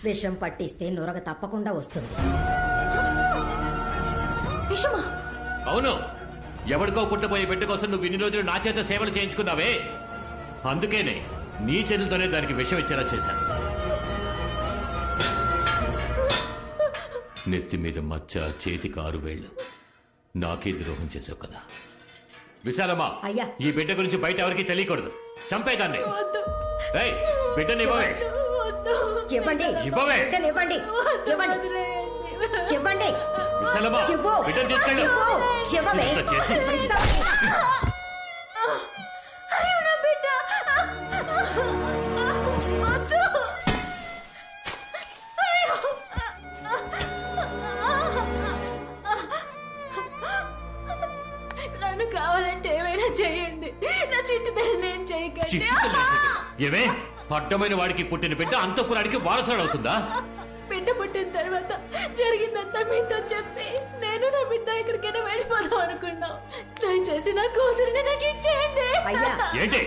విషం పట్టిస్తే నురగ తప్పకుండా వస్తుంది. విషమా? అవును, ఎవరికో పుట్టబోయే బిడ్డ కోసం నువ్వు ఇన్ని రోజులు నా చేత సేవలు చేయించుకున్నావే, అందుకేనే నీ చేతులతోనే దానికి విషం ఇచ్చేలా చేశాను. నెత్తి మీద మచ్చ, చేతికి 6 వేళ్లు, నాకే ద్రోహం చేసావు కదా. విశాలమ్మా, అయ్యా. ఈ బిడ్డ గురించి బయట ఎవరికి తెలియకూడదు. చంపేదాన్ని. బిడ్డని ఇవ్వవే. చెప్పండి, ఇవ్వవే. ఇవ్వండి, ఇవ్వండి, ఇవ్వండి. విశాలమ్మా, చెప్పు. బిడ్డను తీసుకెళ్ళు. చెప్పవే. ఇంత చేసి. నన్ను కావాలంటే ఏమైనా చేయండి, నా చిట్టు తల్లి నేను చేయకండి. ఏమే, అడ్డమైన వాడికి పుట్టిన బిడ్డ అంతఃపురానికి వారసుడు అవుతుందా? బిడ్డ పుట్టిన తర్వాత జరిగిందంతా మీతో చెప్పి నేను నా బిడ్డ ఎక్కడికైనా వెళ్ళిపోదాం అనుకున్నాం. దయచేసి నా కూతురిని నాకు ఇచ్చేయండి. అయ్యా. ఏంటి?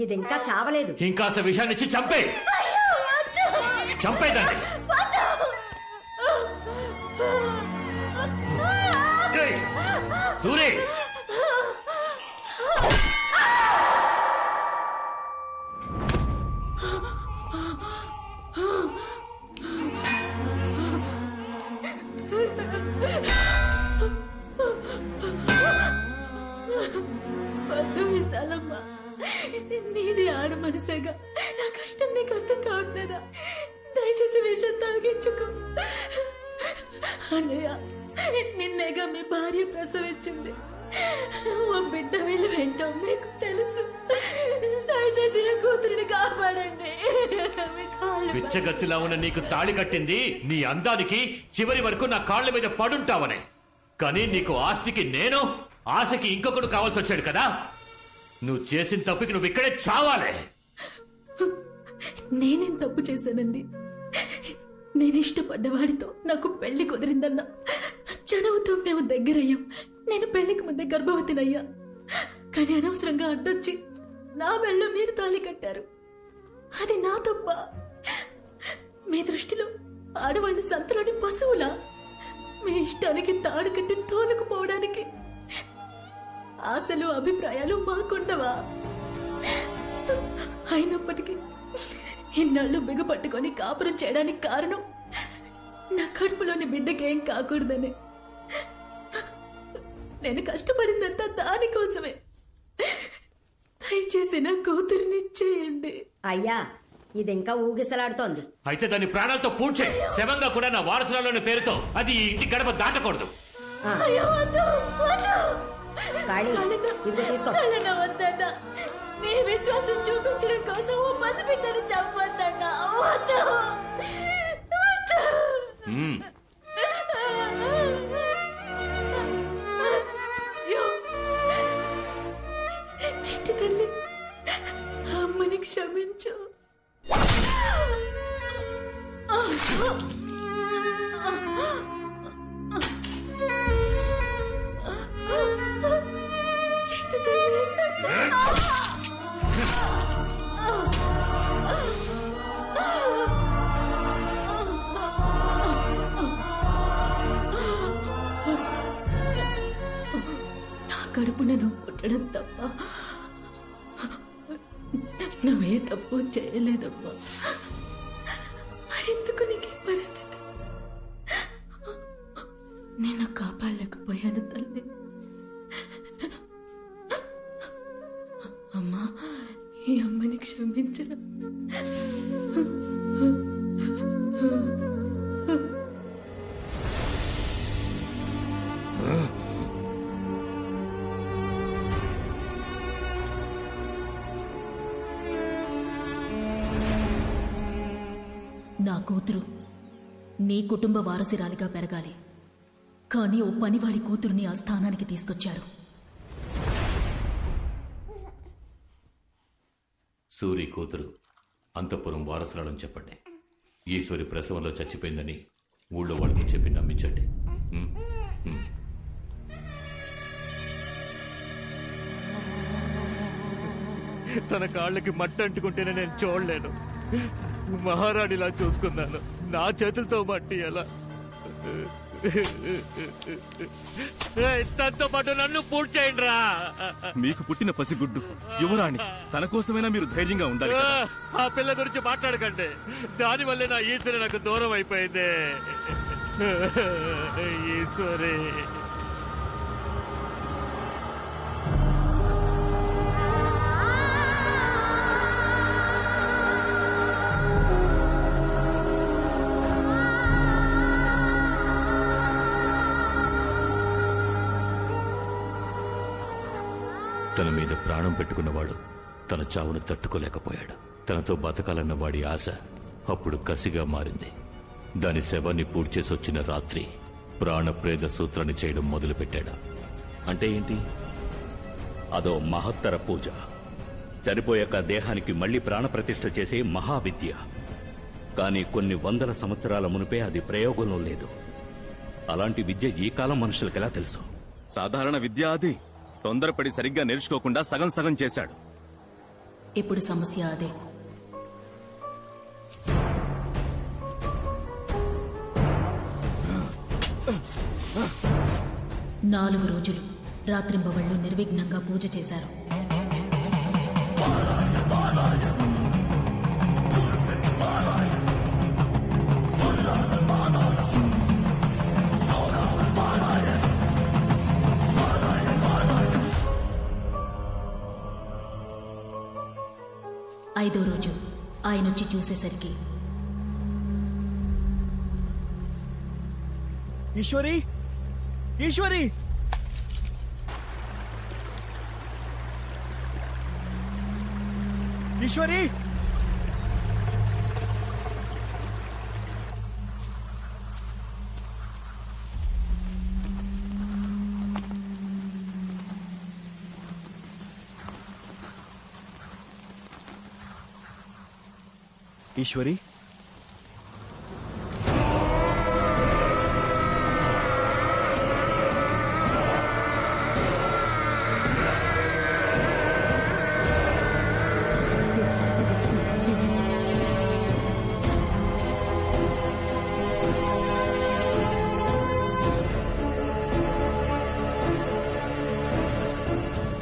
ఇది ఇంకా చావలేదు. ఇంకాస్త విషయాన్ని ఇచ్చి చంపే. చంపేదాన్ని. ఏయ్, సూరి, వద్దు విశాలమ్మ, నీది ఆడ మనసేగా, నా కష్టం నీకు అర్థం కావట్లేదా? దయచేసి విషయం తాగించుకో. అన్నయ్య, నిన్నేగా మీ భార్య ప్రసవించింది. ఓ బిడ్డ వీళ్ళు వెంటో మీకు తెలుసు. దయచేసి నా కూతురిని కాపాడండి. బిచ్చగత్తిలా ఉన్న నీకు తాళి కట్టింది నీ అందానికి, చివరి వరకు నా కాళ్ల మీద పడుంటావనే. కానీ నీకు ఆస్తికి నేను, ఆశకి ఇంకొకడు కావాల్సి వచ్చాడు కదా. నువ్వు చేసిన తప్పుకి నువ్వు ఇక్కడే చావాలే. నేనేం తప్పు చేశానండి? నేను ఇష్టపడ్డవాడితో నాకు పెళ్లి కుదిరిందన్నా, చదువుతో మేము దగ్గరయ్యాం. నేను పెళ్లికి ముందే గర్భవతినయ్యా. కానీ అనవసరంగా అడ్డొచ్చి నా మెళ్ళో మీరు తాళి కట్టారు. అది నా తప్ప? మీ దృష్టిలో ఆడవాళ్ళు సంతలోని పశువులా? మీ ఇష్టానికి తాడు కట్టి తోలుకుపోవడానికి ఆశలు, అభిప్రాయాలు మాకుండవా? అయినప్పటికీ ఇన్నాళ్ళు బిగపట్టుకొని కాపురం చేయడానికి కారణం నా కడుపులోని బిడ్డకేం కాకూడదని. నేను కష్టపడిందంతా దానికోసమే. దయచేసి నా కూతురిని ఇచ్చేయండి. అయ్యా, ఇది ఇంకా ఊగిసలాడుతోంది. అయితే దాని ప్రాణాలతో పూడ్చే. శవంగా కూడా నా వారసురాలోని పేరుతో అది ఈ ఇంటి గడప దాటకూడదు. అయ్యో, వద్దు, వద్దు. కాళీ, ఇది తీసుకో. కళ్ళనా వద్దన్నా. నీ విశ్వాసం చూపించడం కోసం ఓ పసిబిడ్డని చంపొద్దన్నా. వద్దు, వద్దు. అయ్యో, చిట్టి తల్లి, అమ్మని క్షమించు. చిట్టి తల్లి, నా కడుపున నువ్వు పుట్టడం తప్ప నువ్వే తప్పు చేయలేదమ్మా. మరెందుకు నీకే పరిస్థితి? నేను కాపాడలేకపోయాను తల్లి. అమ్మా, ఈ అమ్మని క్షమించరా. నా కూతురు నీ కుటుంబ వారసురాలిగా పెరగాలి. కానీ ఓ పనివాడి కూతురుని ఆ స్థానానికి తీసుకొచ్చారు. సూరి కూతురు అంతఃపురం వారసురాలని చెప్పండి. ఈశ్వరి ప్రసవంలో చచ్చిపోయిందని ఊళ్ళో వాళ్ళకి చెప్పి నమ్మించండి. తన కాళ్ళకి మట్టి అంటుకుంటేనే నేను చూడలేను. మహారాణిలా చూసుకున్నాను. నా చేతులతో మట్టి ఎలా తనతో పాటు నన్ను పూర్తి చేయండి రా. మీకు పుట్టిన పసిగుడ్డు యువరాణి, తన కోసమైనా మీరు ధైర్యంగా ఉండాలి కదా. ఆ పిల్ల గురించి మాట్లాడకండి. దానివల్లే నా ఈశ్వరి నాకు దూరం అయిపోయింది. ఈశ్వరి తన మీద ప్రాణం పెట్టుకున్నవాడు తన చావును తట్టుకోలేకపోయాడు. తనతో బతకాలన్న వాడి ఆశ అప్పుడు కసిగా మారింది. దాని శవాన్ని పూడ్చేసొచ్చిన రాత్రి ప్రాణప్రేద సూత్రాన్ని చేయడం మొదలుపెట్టాడు. అంటే ఏంటి? అదో మహత్తర పూజ. చనిపోయాక దేహానికి మళ్లీ ప్రాణప్రతిష్ఠ చేసే మహావిద్య. కానీ కొన్ని వందల సంవత్సరాల మునిపే అది ప్రయోగంలో లేదు. అలాంటి విద్య ఈ కాలం మనుషులకెలా తెలుసు? సాధారణ విద్య అది. తొందరపడి సరిగ్గా నేర్చుకోకుండా సగం సగం చేశాడు. ఇప్పుడు సమస్య అదే. నాలుగు రోజులు రాత్రింబవళ్లు నిర్విఘ్నంగా పూజ చేశారు. ఐదో రోజు ఆయనొచ్చి చూసేసరికి ఈశ్వరి, ఈశ్వరి, ఈశ్వరి, ఈశ్వరి,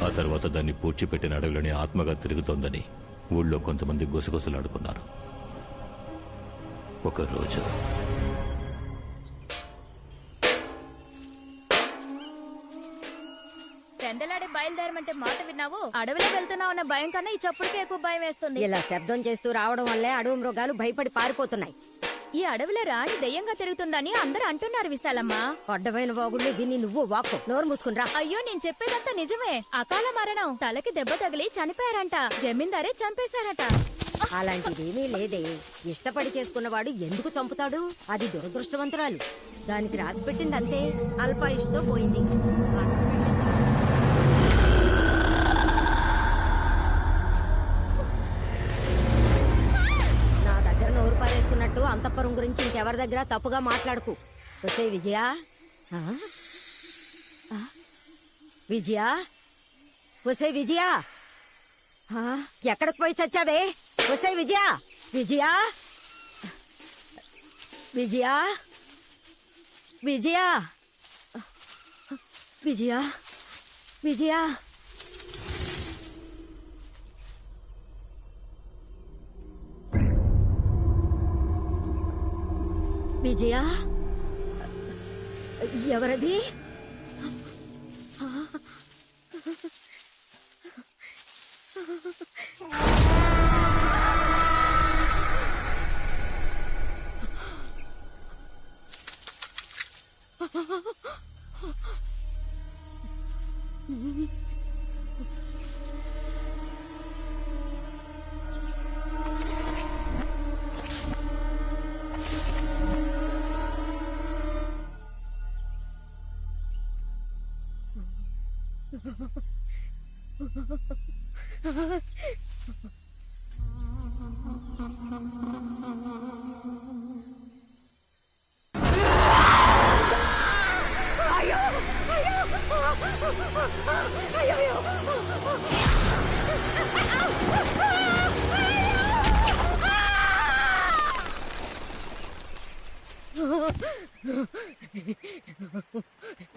ఆ తర్వాత దాన్ని పూడ్చిపెట్టిన అడవిలోని ఆత్మగా తిరుగుతోందని ఊళ్ళో కొంతమంది గుసగుసలాడుకున్నారు. ఒక రోజు పెండలాడి బయలుదేరమంటే మాట విన్నావు? అడవిలో వెళ్తున్నావు అన్న భయం కన్నా ఈ చప్పుడుకే ఎక్కువ భయం వేస్తుంది. ఇలా శబ్దం చేస్తూ రావడం వల్లే అడవి మృగాలు భయపడి పారిపోతున్నాయి. ఈ అడవిలో రాణి దెయ్యంగా తిరుగుతుందని అందరూ అంటున్నారు విశాలమ్మ. అడ్డమైన వాగుళ్ళు విని నువ్వు వాక్కు. నోరు మూసుకునిరా. అయ్యో, నేను చెప్పేదంతా నిజమే. అకాల మరణం, తలకి దెబ్బ తగిలి చనిపోయారంట. జమీందారే చంపేశారట. అలాంటిదేమీ లేదే. ఇష్టపడి చేసుకున్నవాడు ఎందుకు చంపుతాడు? అది దురదృష్టవంతురాలు. దానికి రాసి పెట్టింది అంతే. అల్పాయుష్తో పోయింది. నా దగ్గర నోరు పారేసుకున్నట్టు అంతఃపురం గురించి ఇంకెవరి దగ్గర తప్పుగా మాట్లాడుకు. వసే విజయా, విజయా, వసే విజయా, ఎక్కడికి పోయి చచ్చావే? వసే విజయా, విజయా, విజయా, విజయా, విజయా, విజయా. విజయా, ఎవరది?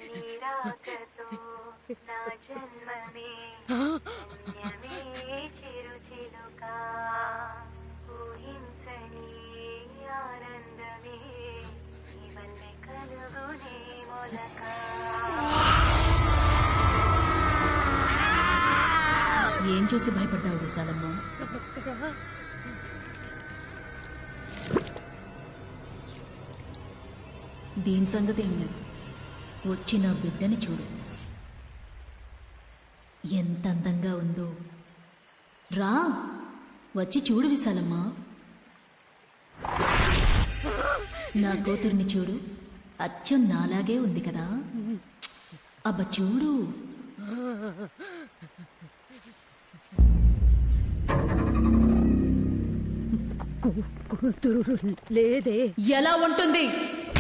నీరాకతో నా జన్మమే పుణ్యమే చిరుచిలుక ఊహించని ఆనందమే ఇవన్నీ కలుగునే మొలక. ఏం చూసి భయపడ్డావు విశాలమ్మ? దీని సంగతి ఏం లేదు. వచ్చి నా బిడ్డని చూడు, ఎంత అందంగా ఉందో. రా, వచ్చి చూడు విశాలమ్మ. నా కూతుర్ని చూడు, అచ్చం నాలాగే ఉంది కదా. అబ్బ చూడు. కూతురు లేదే. ఎలా ఉంటుంది?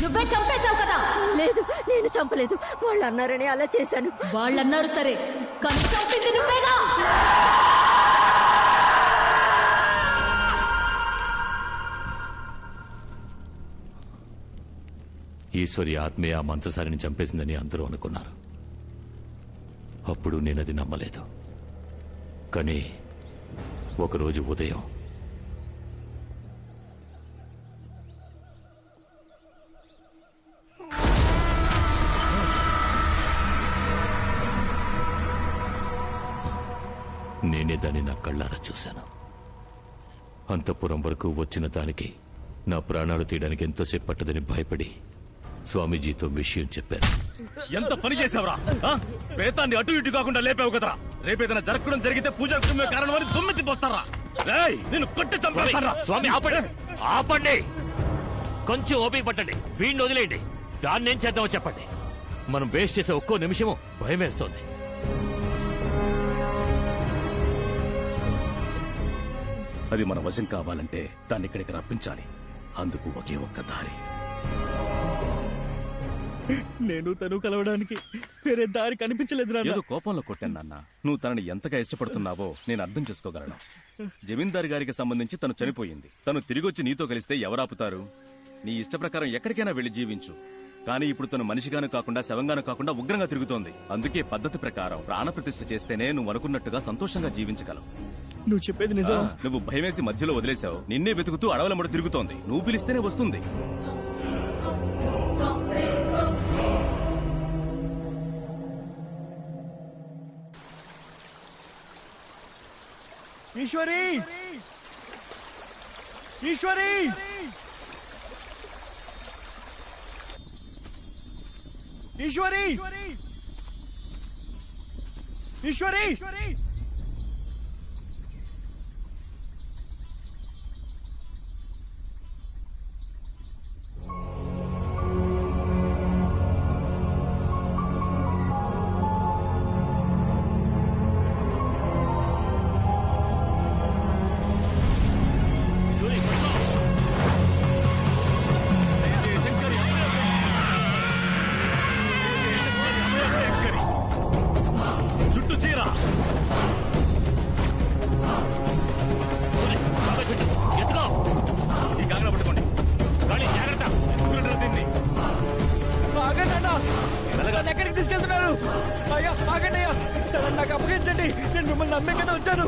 నువ్వే చంపేశావు కదా. లేదు, నేను చంపలేదు. వాళ్ళు అన్నారని అలా చేశాను. వాళ్ళన్నారు సరే, కానీ చంపింది నువ్వేగా. ఈశ్వరి ఆత్మే ఆ మంత్రసారిని చంపేసిందని అందరూ అనుకున్నారు. అప్పుడు నేనది నమ్మలేదు. కానీ ఒకరోజు ఉదయం నేనే దాన్ని నా కళ్ళారా చూశాను. అంతఃపురం వరకు వచ్చిన దానికి నా ప్రాణాలు తీయడానికి ఎంతోసేపు పట్టదని భయపడి స్వామీజీతో విషయం చెప్పారు. ఎంత పని చేసావురా? ప్రేతాన్ని అటు ఇటు కాకుండా లేపావు కదరా. రేపేదైనా జరగడం జరిగితే పూజ కారణమని దుమ్మెత్తి పోస్తారా? నేను కొట్టి చంపేస్తారా? స్వామి ఆపండి, ఆపండి. కొంచెం ఓపిక పట్టండి. వీడిని వదిలేయండి. దాన్ని ఏం చేద్దామో చెప్పండి. మనం వేస్ట్ చేసే ఒక్కో నిమిషము భయం వేస్తోంది. అది మన వశం కావాలంటే దాన్ని ఇక్కడికి రప్పించాలి. అందుకు ఒకే ఒక్క దారి. నేను తను కలవడానికి వేరే దారి కనిపించలేదు. ఏదో కోపంలో కొట్టాను నాన్న. నువ్వు తనని ఎంతగా ఇష్టపడుతున్నావో నేను అర్థం చేసుకోగలను. జమీందారు గారికి సంబంధించి తను చనిపోయింది. తను తిరిగొచ్చి నీతో కలిస్తే ఎవరాపుతారు? నీ ఇష్ట ప్రకారం ఎక్కడికైనా వెళ్లి జీవించు. కానీ ఇప్పుడు తను మనిషిగాను కాకుండా శవంగాను కాకుండా ఉగ్రంగా తిరుగుతోంది. అందుకే పద్ధతి ప్రకారం ప్రాణప్రతిష్ఠ చేస్తేనే నువ్వు అనుకున్నట్టుగా సంతోషంగా జీవించగలవు. నువ్వు చెప్పేది నిజం. నువ్వు భయమేసి మధ్యలో వదిలేశావు. నిన్నే వెతుకుతూ అడవులమ్మడు తిరుగుతోంది. నువ్వు పిలిస్తేనే వస్తుంది. ఈశ్వరి, ఈశ్వరి, ఈశ్వరి, ఈశ్వరి. చుట్టూ చీరా ఎత్తుకో. ఈ కాగడ పట్టుకోండి. కానీ జాగ్రత్త. దీన్ని ఆగండి అన్న, నన్ను ఎక్కడికి తీసుకెళ్తున్నారు? అయ్యా ఆగండి అయ్యా, తనని నాకు అప్పగించండి. నేను మిమ్మల్ని నమ్మే కదా వచ్చాను.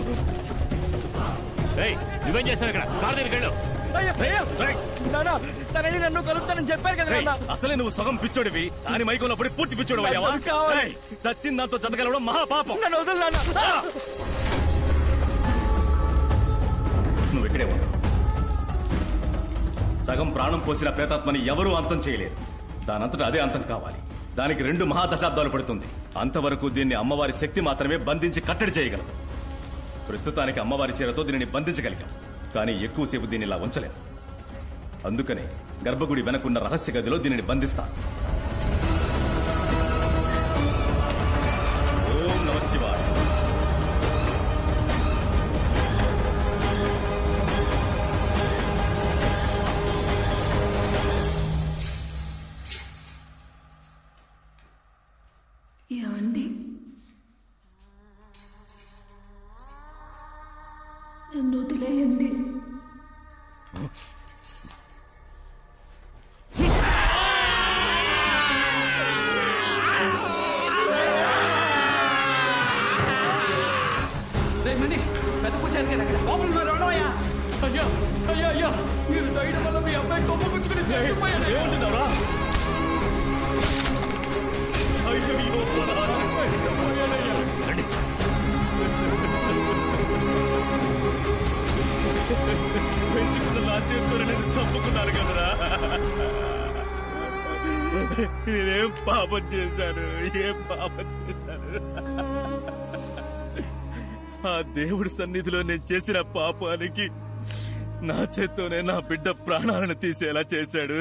ఏయ్, నువ్వేం చేస్తావు ఇక్కడ? కారు దగ్గరికి వెళ్ళు. అయ్యా అయ్యా, నాన్న తనని నన్ను కలుపుతానని చెప్పారు కదా నాన్న. అసలే నువ్వు సగం పిచ్చోడివి. దాని మైకంలో పడి పూర్తి పిచ్చోడు అయ్యావా? నాకు కావాలి. చచ్చింది దాంతో జతగలవడం మహాపాపం. నన్ను వదలు నాన్న. నువ్వు ఇక్కడే ఉన్నావు. సగం ప్రాణం పోసిన ప్రేతాత్మని ఎవరూ అంతం చేయలేరు. దానంతటా అదే అంతం కావాలి. దానికి 2 మహాదశాబ్దాలు పడుతుంది. అంతవరకు దీన్ని అమ్మవారి శక్తి మాత్రమే బంధించి కట్టడి చేయగలదు. ప్రస్తుతానికి అమ్మవారి చీరతో దీనిని బంధించగలిగాం. కానీ ఎక్కువసేపు దీన్ని ఇలా ఉంచలేదు. అందుకనే గర్భగుడి వెనకున్న రహస్య గదిలో దీనిని బంధిస్తాను. ఓం నమః శివాయ. ఏమండి, నన్ను వదిలేయండి. రండి, పెద్ద పూజారి గారు అక్కడ లోపల ఉన్నారు, రావడమయ్యా. అయ్యా అయ్యా అయ్యా, మీరు దయడం వల్ల మీ అబ్బాయి కొమ్మ పుచ్చుకుని చచ్చిపోయాడు. ఏమంటున్నారా? అయ్యో, పెంచుకున్న నా చేతితో నేను చంపుకున్నాను కదరా. నేనేం పాపం చేశాను, ఏం పాపం చేశాను? ఆ దేవుడి సన్నిధిలో నేను చేసిన పాపానికి నా చేత్తోనే నా బిడ్డ ప్రాణాలను తీసేలా చేశాడు.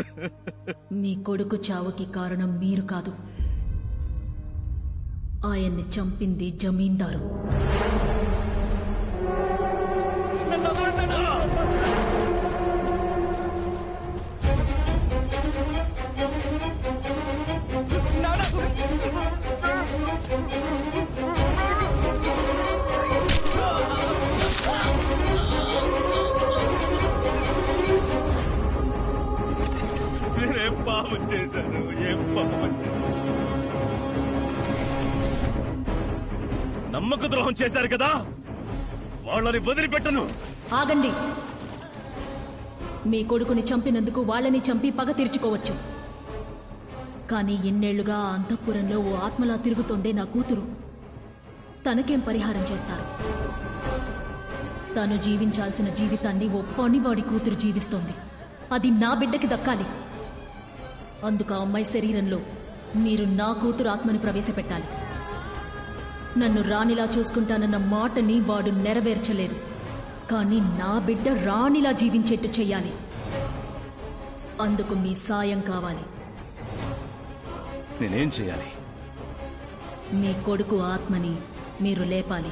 మీ కొడుకు చావుకి కారణం మీరు కాదు, ఆయన్ని చంపింది జమీందారు. నేనేం పాపం చేశాను, ఏం పాపం చేశాను? నమ్మక ద్రోహం చేశారు కదా, వాళ్ళని వదిలిపెట్టను. ఆగండి. మీ కొడుకుని చంపినందుకు వాళ్ళని చంపి పగ తీర్చుకోవచ్చు, కానీ ఇన్నేళ్లుగా ఆ అంతఃపురంలో ఓ ఆత్మలా తిరుగుతోందే నా కూతురు. తనకేం పరిహారం చేస్తారు? తను జీవించాల్సిన జీవితాన్ని ఓ పనివాడి కూతురు జీవిస్తోంది. అది నా బిడ్డకి దక్కాలి. అందుకు ఆ అమ్మాయి శరీరంలో మీరు నా కూతురు ఆత్మని ప్రవేశపెట్టాలి. నన్ను రాణిలా చూసుకుంటానన్న మాటని వాడు నెరవేర్చలేదు, కానీ నా బిడ్డ రాణిలా జీవించేట్టు చెయ్యాలి. అందుకు మీ సాయం కావాలి. నేనేం చేయాలి? మీ కొడుకు ఆత్మని మీరు లేపాలి.